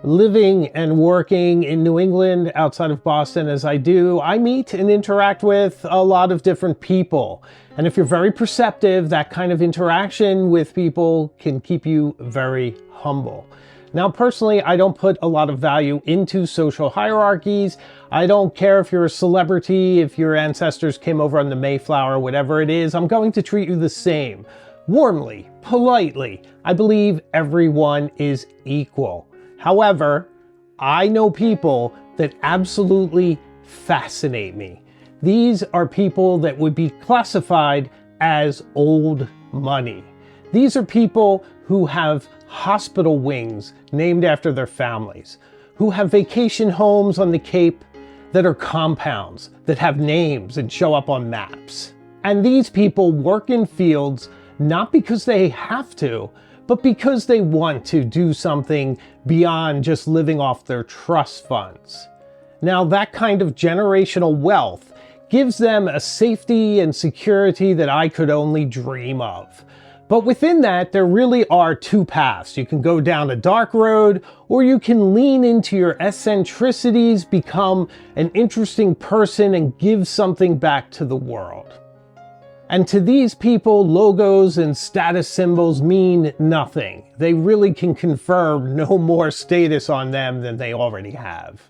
Living and working in New England outside of Boston as I do, I meet and interact with a lot of different people. And if you're very perceptive, that kind of interaction with people can keep you very humble. Now, personally, I don't put a lot of value into social hierarchies. I don't care if you're a celebrity, if your ancestors came over on the Mayflower, whatever it is, I'm going to treat you the same. Warmly, politely. I believe everyone is equal. However, I know people that absolutely fascinate me. These are people that would be classified as old money. These are people who have hospital wings named after their families, who have vacation homes on the Cape that are compounds, that have names and show up on maps. And these people work in fields not because they have to, but because they want to do something beyond just living off their trust funds. Now, that kind of generational wealth gives them a safety and security that I could only dream of. But within that, there really are two paths. You can go down a dark road, or you can lean into your eccentricities, become an interesting person, and give something back to the world. And to these people, logos and status symbols mean nothing. They really can confer no more status on them than they already have.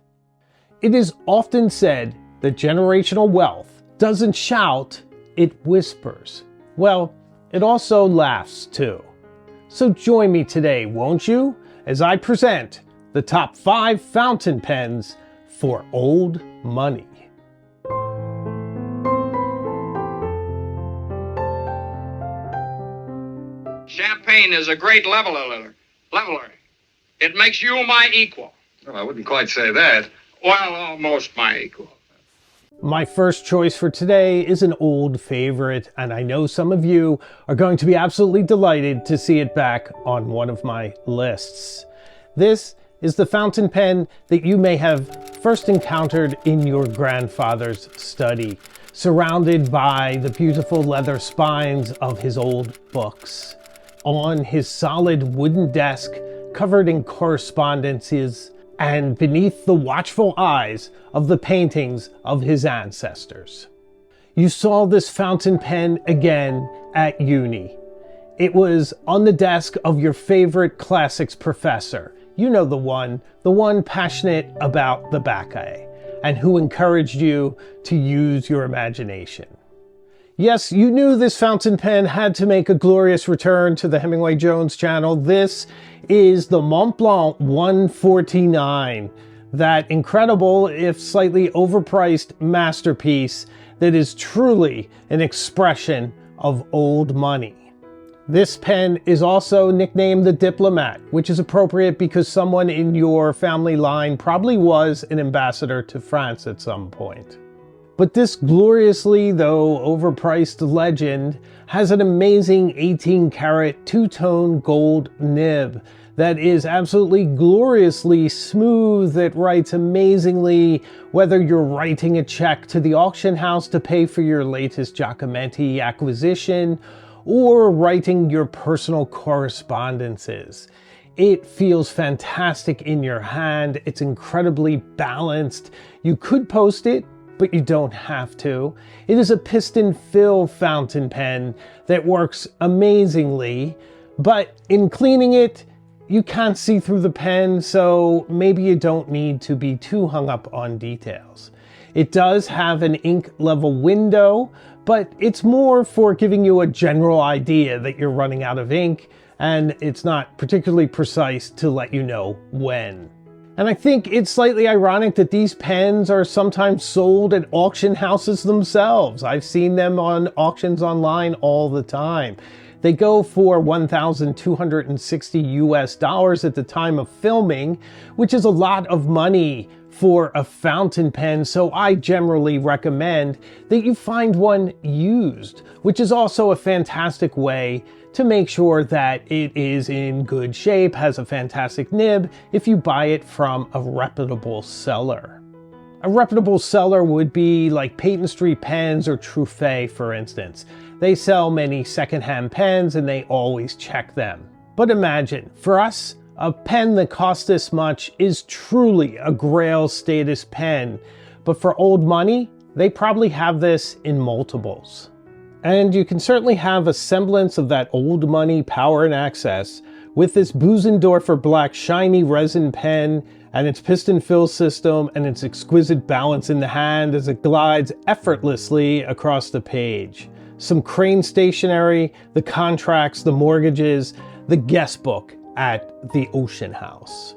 It is often said that generational wealth doesn't shout, it whispers. Well, it also laughs too. So join me today, won't you, as I present the top 5 fountain pens for old money. Champagne is a great leveler. It makes you my equal. Well, I wouldn't quite say that. Well, almost my equal. My first choice for today is an old favorite, and I know some of you are going to be absolutely delighted to see it back on one of my lists. This is the fountain pen that you may have first encountered in your grandfather's study, surrounded by the beautiful leather spines of his old books. On his solid wooden desk, covered in correspondences, and beneath the watchful eyes of the paintings of his ancestors. You saw this fountain pen again at uni. It was on the desk of your favorite classics professor. You know the one passionate about the Bacchae, and who encouraged you to use your imagination. Yes, you knew this fountain pen had to make a glorious return to the Hemingway Jones channel. This is the Montblanc 149, that incredible, if slightly overpriced masterpiece that is truly an expression of old money. This pen is also nicknamed the Diplomat, which is appropriate because someone in your family line probably was an ambassador to France at some point. But this gloriously, though overpriced legend has an amazing 18-karat two-tone gold nib that is absolutely gloriously smooth, that writes amazingly, whether you're writing a check to the auction house to pay for your latest Giacometti acquisition, or writing your personal correspondences. It feels fantastic in your hand. It's incredibly balanced. You could post it, but you don't have to. It is a piston fill fountain pen that works amazingly, but in cleaning it, you can't see through the pen, so maybe you don't need to be too hung up on details. It does have an ink level window, but it's more for giving you a general idea that you're running out of ink, and it's not particularly precise to let you know when. And I think it's slightly ironic that these pens are sometimes sold at auction houses themselves. I've seen them on auctions online all the time. They go for $1,260 at the time of filming, which is a lot of money for a fountain pen, so I generally recommend that you find one used, which is also a fantastic way to make sure that it is in good shape, has a fantastic nib, if you buy it from a reputable seller. A reputable seller would be like Peyton Street Pens or Truffet, for instance. They sell many secondhand pens and they always check them. But imagine, for us, A pen that costs this much is truly a grail status pen, but for old money, they probably have this in multiples. And you can certainly have a semblance of that old money power and access with this Bösendorfer black shiny resin pen and its piston fill system and its exquisite balance in the hand as it glides effortlessly across the page. Some Crane stationery, the contracts, the mortgages, the guest book at the Ocean House.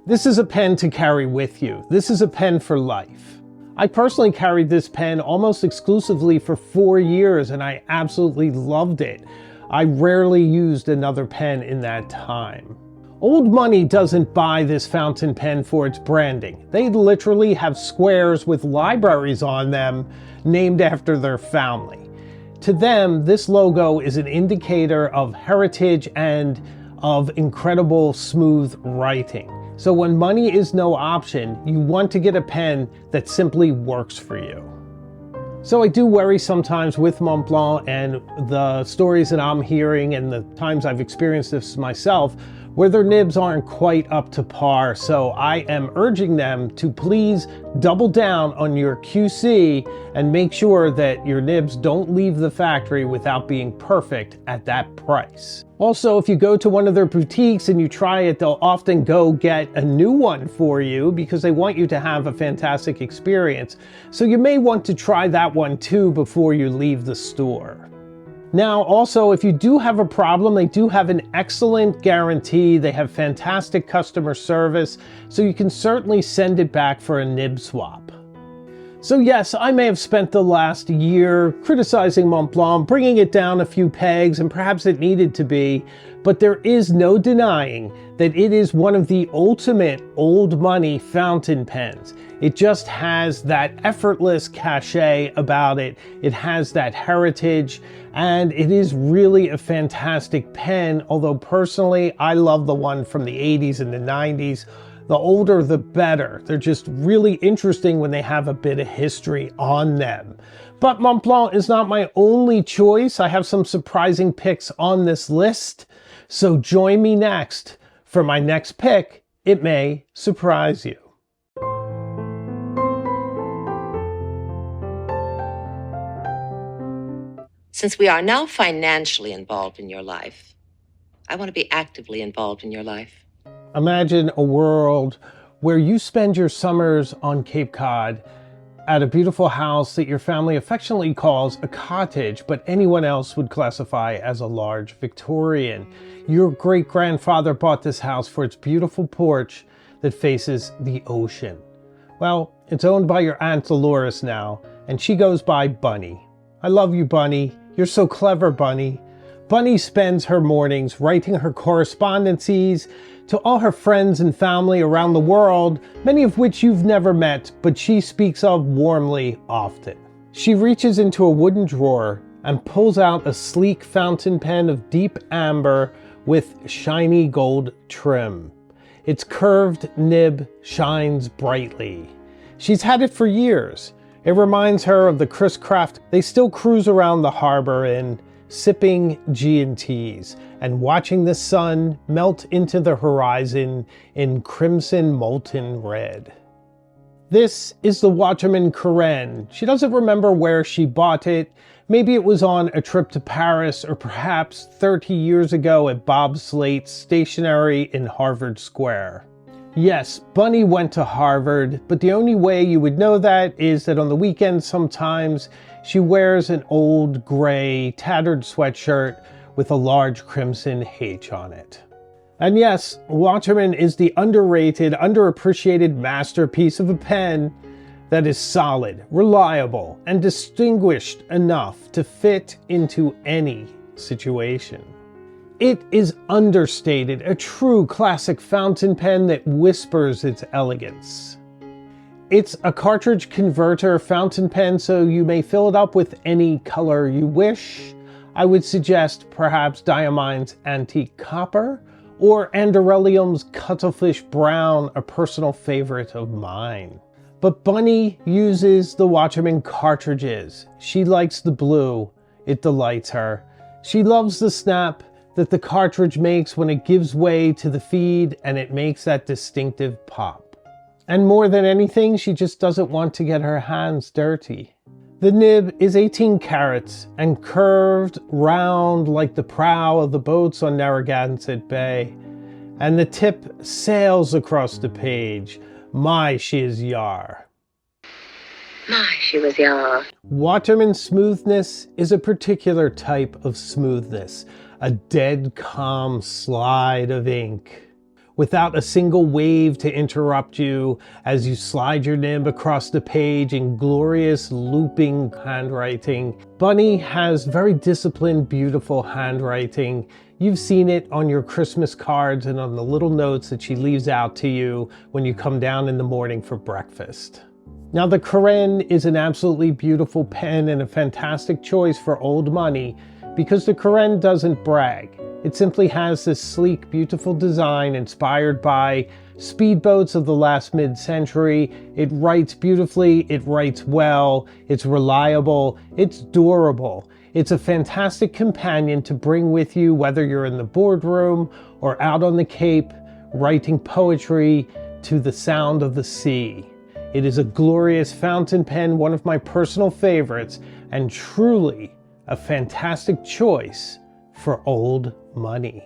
This is a pen to carry with you. This is a pen for life. I personally carried this pen almost exclusively for 4 years and I absolutely loved it. I rarely used another pen in that time. Old money doesn't buy this fountain pen for its branding. They literally have squares with libraries on them named after their family. To them, this logo is an indicator of heritage and of incredible smooth writing. So when money is no option, you want to get a pen that simply works for you. So I do worry sometimes with Montblanc and the stories that I'm hearing and the times I've experienced this myself, where their nibs aren't quite up to par. So I am urging them to please double down on your QC and make sure that your nibs don't leave the factory without being perfect at that price. Also, if you go to one of their boutiques and you try it, they'll often go get a new one for you because they want you to have a fantastic experience. So you may want to try that one too before you leave the store. Now, also, if you do have a problem, they do have an excellent guarantee. They have fantastic customer service, so you can certainly send it back for a nib swap. So yes, I may have spent the last year criticizing Montblanc, bringing it down a few pegs, and perhaps it needed to be, but there is no denying that it is one of the ultimate old money fountain pens. It just has that effortless cachet about it. It has that heritage, and it is really a fantastic pen, although personally, I love the one from the 80s and the 90s. The older, the better. They're just really interesting when they have a bit of history on them. But Montblanc is not my only choice. I have some surprising picks on this list. So join me next for my next pick. It may surprise you. Since we are now financially involved in your life, I want to be actively involved in your life. Imagine a world where you spend your summers on Cape Cod at a beautiful house that your family affectionately calls a cottage, but anyone else would classify as a large Victorian. Your great-grandfather bought this house for its beautiful porch that faces the ocean. Well, it's owned by your Aunt Dolores now, and she goes by Bunny. I love you, Bunny. You're so clever, Bunny. Bunny spends her mornings writing her correspondences to all her friends and family around the world, many of which you've never met, but she speaks of warmly often. She reaches into a wooden drawer and pulls out a sleek fountain pen of deep amber with shiny gold trim. Its curved nib shines brightly. She's had it for years. It reminds her of the Chris Craft they still cruise around the harbor in, sipping G&Ts and watching the sun melt into the horizon in crimson molten red. This is the Waterman Carène. She doesn't remember where she bought it. Maybe it was on a trip to Paris, or perhaps 30 years ago at Bob Slate's stationery in Harvard Square. Yes, Bunny went to Harvard, but the only way you would know that is that on the weekends sometimes she wears an old gray tattered sweatshirt with a large crimson H on it. And yes, Waterman is the underrated, underappreciated masterpiece of a pen that is solid, reliable, and distinguished enough to fit into any situation. It is understated, a true classic fountain pen that whispers its elegance. It's a cartridge converter fountain pen, so you may fill it up with any color you wish. I would suggest perhaps Diamine's Antique Copper or Anderellium's Cuttlefish Brown, a personal favorite of mine. But Bunny uses the Waterman cartridges. She likes the blue. It delights her. She loves the snap, that the cartridge makes when it gives way to the feed and it makes that distinctive pop. And more than anything, she just doesn't want to get her hands dirty. The nib is 18 carats and curved round like the prow of the boats on Narragansett Bay. And the tip sails across the page. My, she is yar. My, she was yar. Waterman smoothness is a particular type of smoothness, a dead calm slide of ink, without a single wave to interrupt you as you slide your nib across the page in glorious looping handwriting. Bunny has very disciplined, beautiful handwriting. You've seen it on your Christmas cards and on the little notes that she leaves out to you when you come down in the morning for breakfast. Now, the Carène is an absolutely beautiful pen and a fantastic choice for old money because the Carène doesn't brag. It simply has this sleek, beautiful design inspired by speedboats of the last mid-century. It writes beautifully, it writes well, it's reliable, it's durable. It's a fantastic companion to bring with you whether you're in the boardroom or out on the Cape writing poetry to the sound of the sea. It is a glorious fountain pen, one of my personal favorites, and truly a fantastic choice for old money.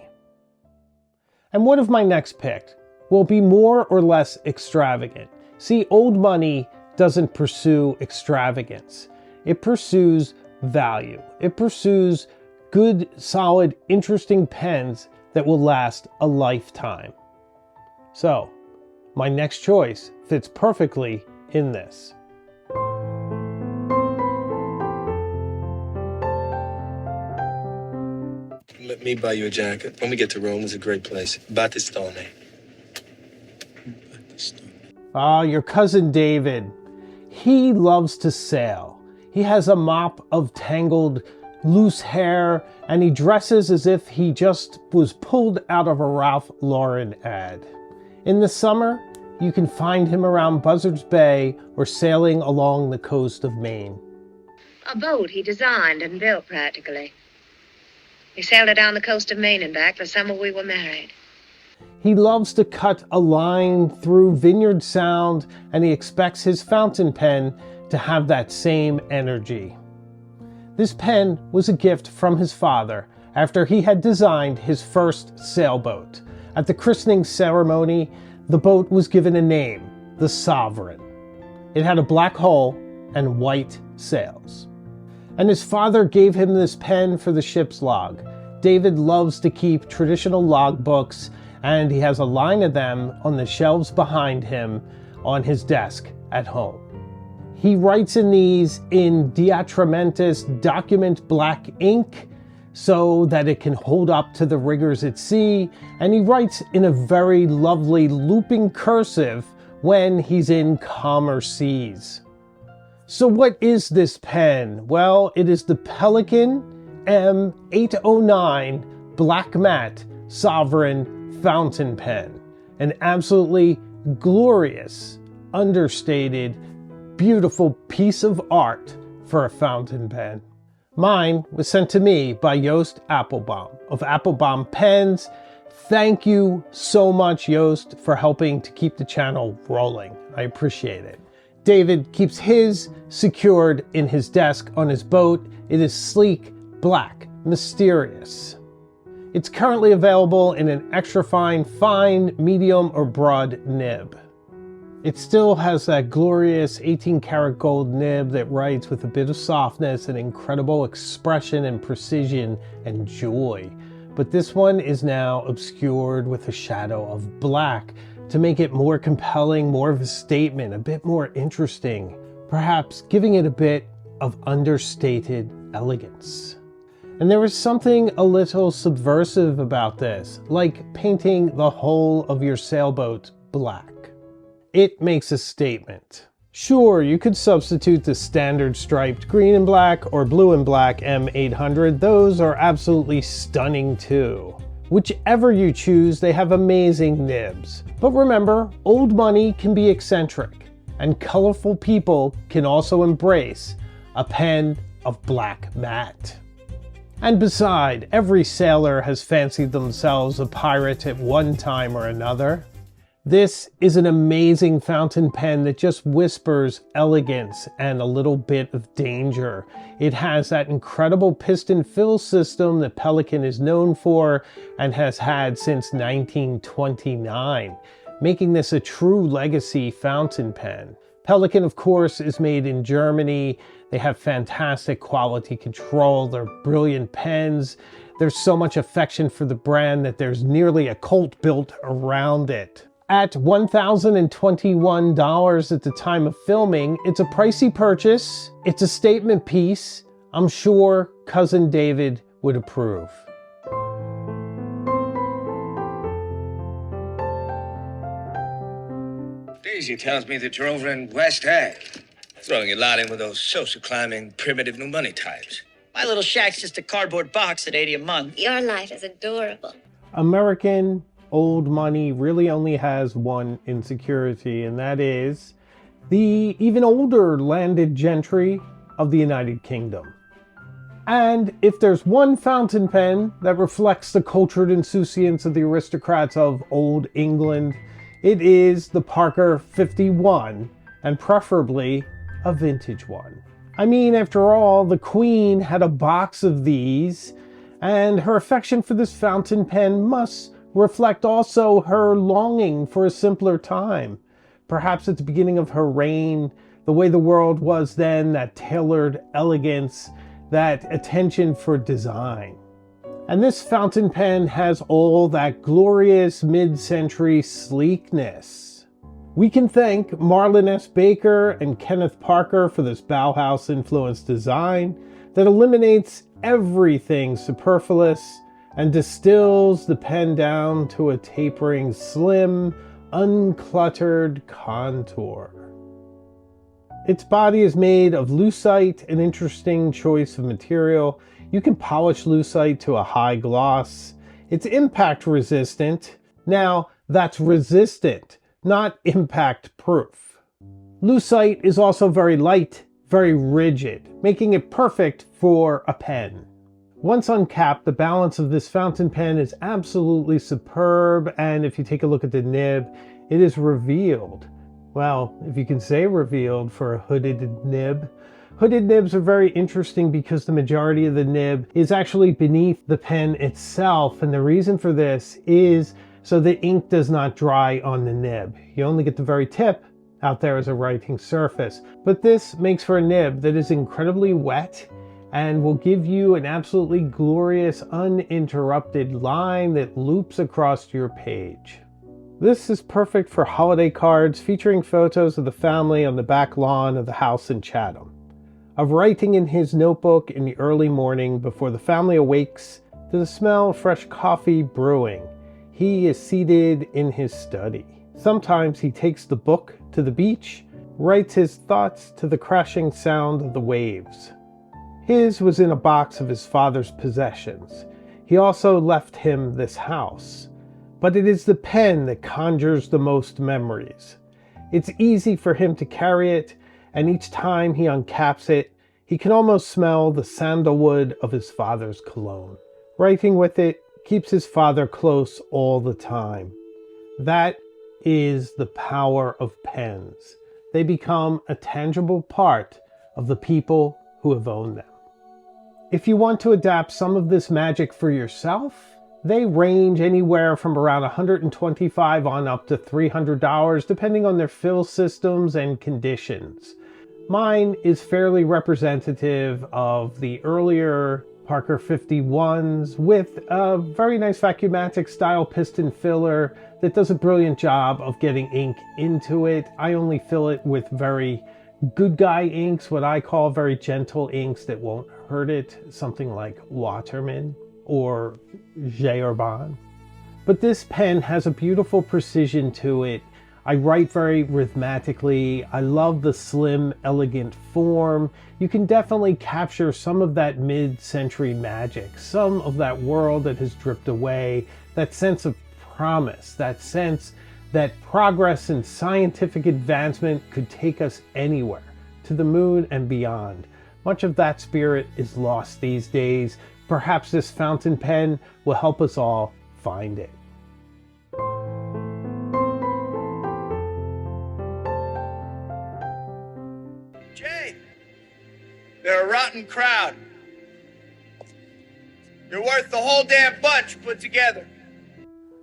And what if my next pick will be more or less extravagant? See, old money doesn't pursue extravagance. It pursues value. It pursues good, solid, interesting pens that will last a lifetime. So, my next choice fits perfectly in this. Let me buy you a jacket. When we get to Rome, it's a great place. Battistone. Ah, your cousin David. He loves to sail. He has a mop of tangled, loose hair, and he dresses as if he just was pulled out of a Ralph Lauren ad. In the summer, you can find him around Buzzards Bay or sailing along the coast of Maine. A boat he designed and built practically. He sailed it down the coast of Maine and back the summer we were married. He loves to cut a line through Vineyard Sound, and he expects his fountain pen to have that same energy. This pen was a gift from his father after he had designed his first sailboat. At the christening ceremony, the boat was given a name, the Sovereign. It had a black hull and white sails. And his father gave him this pen for the ship's log. David loves to keep traditional log books, and he has a line of them on the shelves behind him on his desk at home. He writes in these in diatramentus document black ink so that it can hold up to the rigors at sea, and he writes in a very lovely looping cursive when he's in calmer seas. So what is this pen? Well, it is the Pelikan M800 Black Matte Sovereign Fountain Pen. An absolutely glorious, understated, beautiful piece of art for a fountain pen. Mine was sent to me by Joost Appelbaum of Appelbaum Pens. Thank you so much, Joost, for helping to keep the channel rolling. I appreciate it. David keeps his secured in his desk on his boat. It is sleek, black, mysterious. It's currently available in an extra fine, medium, or broad nib. It still has that glorious 18 karat gold nib that writes with a bit of softness and incredible expression and precision and joy. But this one is now obscured with a shadow of black to make it more compelling, more of a statement, a bit more interesting, perhaps giving it a bit of understated elegance. And there is something a little subversive about this, like painting the whole of your sailboat black. It makes a statement. Sure, you could substitute the standard striped green and black or blue and black M800. Those are absolutely stunning too. Whichever you choose, they have amazing nibs. But remember, old money can be eccentric, and colorful people can also embrace a pen of black matte. And beside, every sailor has fancied themselves a pirate at one time or another. This is an amazing fountain pen that just whispers elegance and a little bit of danger. It has that incredible piston fill system that Pelikan is known for and has had since 1929, making this a true legacy fountain pen. Pelikan, of course, is made in Germany. They have fantastic quality control. They're brilliant pens. There's so much affection for the brand that there's nearly a cult built around it. At $1,021 at the time of filming, it's a pricey purchase. It's a statement piece. I'm sure Cousin David would approve. Daisy tells me that you're over in West Ag, throwing a lot in with those social climbing, primitive new money types. My little shack's just a cardboard box at $80 a month. Your life is adorable. American old money really only has one insecurity, and that is the even older landed gentry of the United Kingdom. And if there's one fountain pen that reflects the cultured insouciance of the aristocrats of old England, it is the Parker 51, and preferably a vintage one. I mean, after all, the Queen had a box of these, and her affection for this fountain pen must reflect also her longing for a simpler time. Perhaps at the beginning of her reign, the way the world was then, that tailored elegance, that attention for design. And this fountain pen has all that glorious mid-century sleekness. We can thank Marlin S. Baker and Kenneth Parker for this Bauhaus-influenced design that eliminates everything superfluous and distills the pen down to a tapering, slim, uncluttered contour. Its body is made of lucite, an interesting choice of material. You can polish lucite to a high gloss. It's impact resistant. Now, that's resistant, not impact proof. Lucite is also very light, very rigid, making it perfect for a pen. Once uncapped, the balance of this fountain pen is absolutely superb, and if you take a look at the nib, it is revealed. Well, if you can say revealed for a hooded nib. Hooded nibs are very interesting because the majority of the nib is actually beneath the pen itself, and the reason for this is so the ink does not dry on the nib. You only get the very tip out there as a writing surface, but this makes for a nib that is incredibly wet and will give you an absolutely glorious, uninterrupted line that loops across your page. This is perfect for holiday cards featuring photos of the family on the back lawn of the house in Chatham, of writing in his notebook in the early morning before the family awakes to the smell of fresh coffee brewing. He is seated in his study. Sometimes he takes the book to the beach, writes his thoughts to the crashing sound of the waves. His was in a box of his father's possessions. He also left him this house. But it is the pen that conjures the most memories. It's easy for him to carry it, and each time he uncaps it, he can almost smell the sandalwood of his father's cologne. Writing with it keeps his father close all the time. That is the power of pens. They become a tangible part of the people who have owned them. If you want to adapt some of this magic for yourself, they range anywhere from around $125 on up to $300, depending on their fill systems and conditions. Mine is fairly representative of the earlier Parker 51s with a very nice Vacuumatic style piston filler that does a brilliant job of getting ink into it. I only fill it with very good guy inks, what I call very gentle inks that won't hurt it, something like Waterman or Urban. But this pen has a beautiful precision to it. I write very rhythmically. I love the slim, elegant form. You can definitely capture some of that mid-century magic, some of that world that has dripped away, that sense of promise, that sense that progress and scientific advancement could take us anywhere, to the moon and beyond. Much of that spirit is lost these days. Perhaps this fountain pen will help us all find it. Jay, they're a rotten crowd. You're worth the whole damn bunch put together.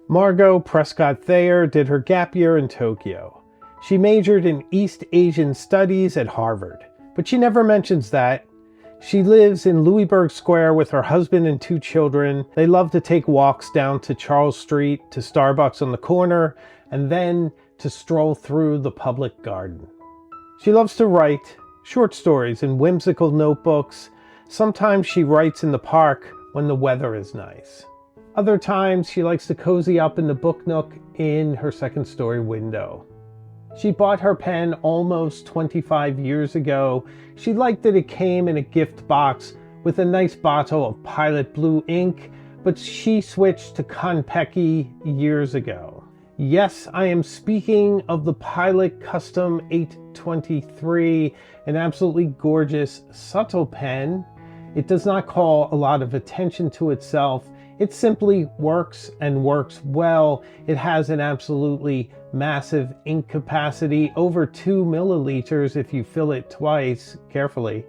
Margot Prescott Thayer did her gap year in Tokyo. She majored in East Asian Studies at Harvard, but she never mentions that. She lives in Louisburg Square with her husband and 2 children. They love to take walks down to Charles Street, to Starbucks on the corner, and then to stroll through the public garden. She loves to write short stories in whimsical notebooks. Sometimes she writes in the park when the weather is nice. Other times she likes to cozy up in the book nook in her second-story window. She bought her pen almost 25 years ago. She liked that it came in a gift box with a nice bottle of Pilot Blue ink, but she switched to Konpeki years ago. Yes, I am speaking of the Pilot Custom 823, an absolutely gorgeous, subtle pen. It does not call a lot of attention to itself. It simply works and works well. It has an absolutely massive ink capacity, over 2 milliliters if you fill it twice carefully.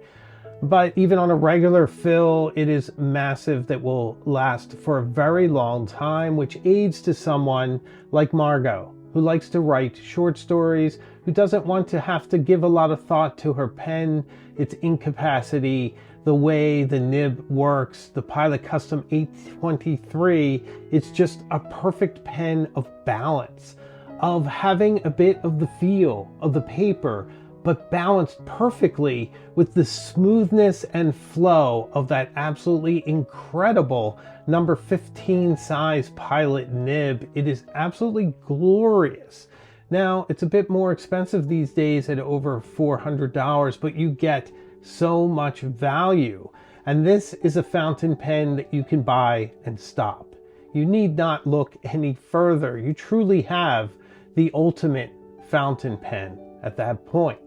But even on a regular fill, it is massive that will last for a very long time, which aids to someone like Margot, who likes to write short stories, who doesn't want to have to give a lot of thought to her pen, its ink capacity, the way the nib works. The Pilot Custom 823, it's just a perfect pen of balance, of having a bit of the feel of the paper, but balanced perfectly with the smoothness and flow of that absolutely incredible number 15 size Pilot nib. It is absolutely glorious. Now, it's a bit more expensive these days at over $400, but you get so much value. And this is a fountain pen that you can buy and stop. You need not look any further. You truly have the ultimate fountain pen at that point.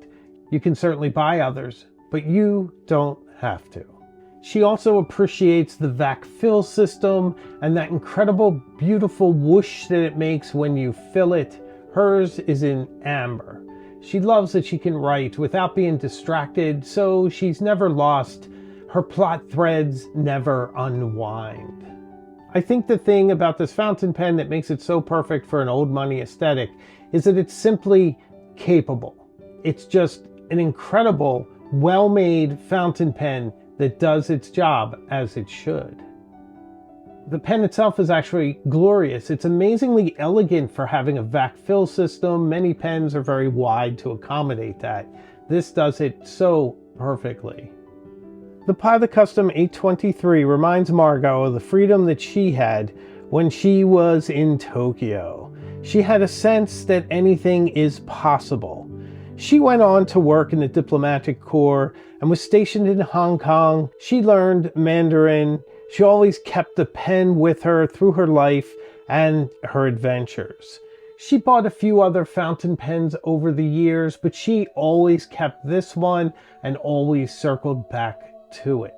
You can certainly buy others, but you don't have to. She also appreciates the vac fill system and that incredible, beautiful whoosh that it makes when you fill it. Hers is in amber. She loves that she can write without being distracted, so she's never lost. Her plot threads never unwind. I think the thing about this fountain pen that makes it so perfect for an old money aesthetic is that it's simply capable. It's just an incredible, well-made fountain pen that does its job as it should. The pen itself is actually glorious. It's amazingly elegant for having a vac fill system. Many pens are very wide to accommodate that. This does it so perfectly. The Pilot Custom 823 reminds Margot of the freedom that she had when she was in Tokyo. She had a sense that anything is possible. She went on to work in the diplomatic corps and was stationed in Hong Kong. She learned Mandarin. She always kept the pen with her through her life and her adventures. She bought a few other fountain pens over the years, but she always kept this one and always circled back to it.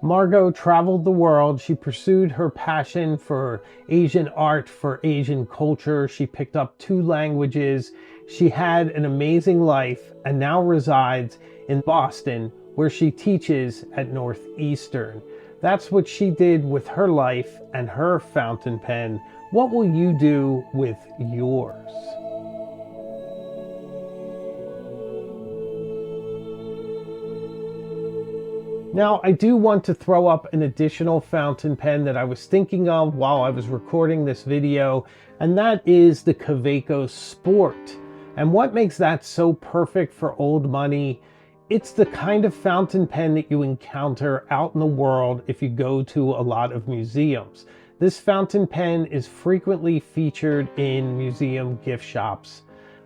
Margot traveled the world. She pursued her passion for Asian art, for Asian culture. She picked up 2 languages. She had an amazing life and now resides in Boston, where she teaches at Northeastern. That's what she did with her life and her fountain pen. What will you do with yours? Now, I do want to throw up an additional fountain pen that I was thinking of while I was recording this video, and that is the Kaweco Sport. And what makes that so perfect for old money? It's the kind of fountain pen that you encounter out in the world if you go to a lot of museums. This fountain pen is frequently featured in museum gift shops.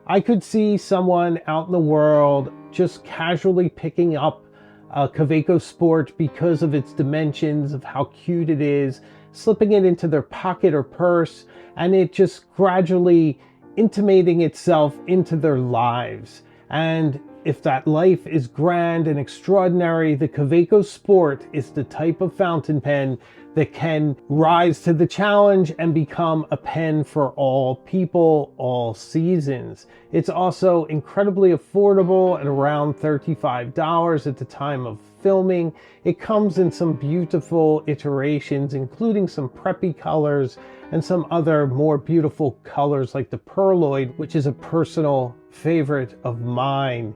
I could see someone out in the world just casually picking up a Kaweco Sport because of its dimensions, of how cute it is, slipping it into their pocket or purse, and it just gradually intimating itself into their lives. And if that life is grand and extraordinary, the Kaweco Sport is the type of fountain pen that can rise to the challenge and become a pen for all people, all seasons. It's also incredibly affordable at around $35 at the time of filming. It comes in some beautiful iterations, including some preppy colors and some other more beautiful colors like the Perloid, which is a personal favorite of mine.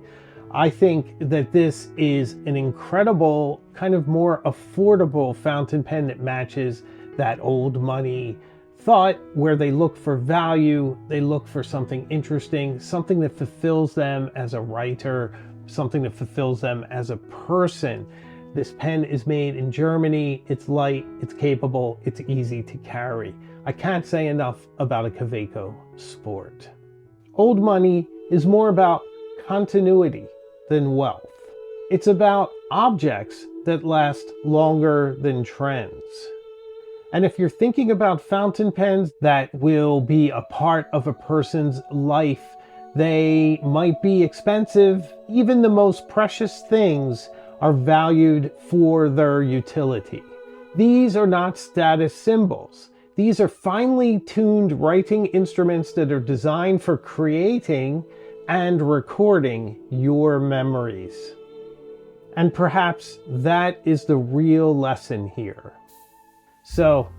I think that this is an incredible, kind of more affordable fountain pen that matches that old money thought, where they look for value, they look for something interesting, something that fulfills them as a writer, something that fulfills them as a person. This pen is made in Germany, it's light, it's capable, it's easy to carry. I can't say enough about a Kaweco Sport. Old money is more about continuity than wealth. It's about objects that last longer than trends. And if you're thinking about fountain pens that will be a part of a person's life, they might be expensive. Even the most precious things are valued for their utility. These are not status symbols. These are finely tuned writing instruments that are designed for creating and recording your memories. And perhaps that is the real lesson here. So,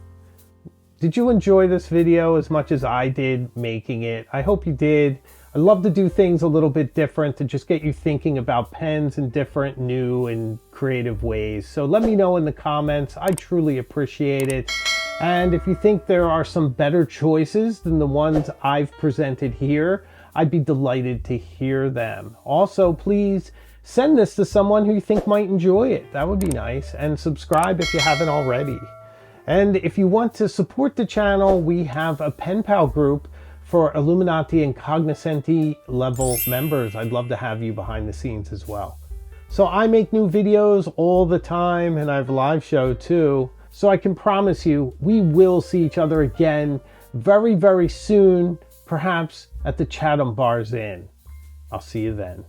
did you enjoy this video as much as I did making it? I hope you did. I love to do things a little bit different to just get you thinking about pens in different, new, and creative ways. So let me know in the comments. I truly appreciate it. And if you think there are some better choices than the ones I've presented here, I'd be delighted to hear them. Also, please send this to someone who you think might enjoy it. That would be nice. And subscribe if you haven't already. And if you want to support the channel, we have a pen pal group for Illuminati and Cognoscenti level members. I'd love to have you behind the scenes as well. So I make new videos all the time, and I have a live show too. So I can promise you, we will see each other again very, very soon, perhaps at the Chatham Bars Inn. I'll see you then.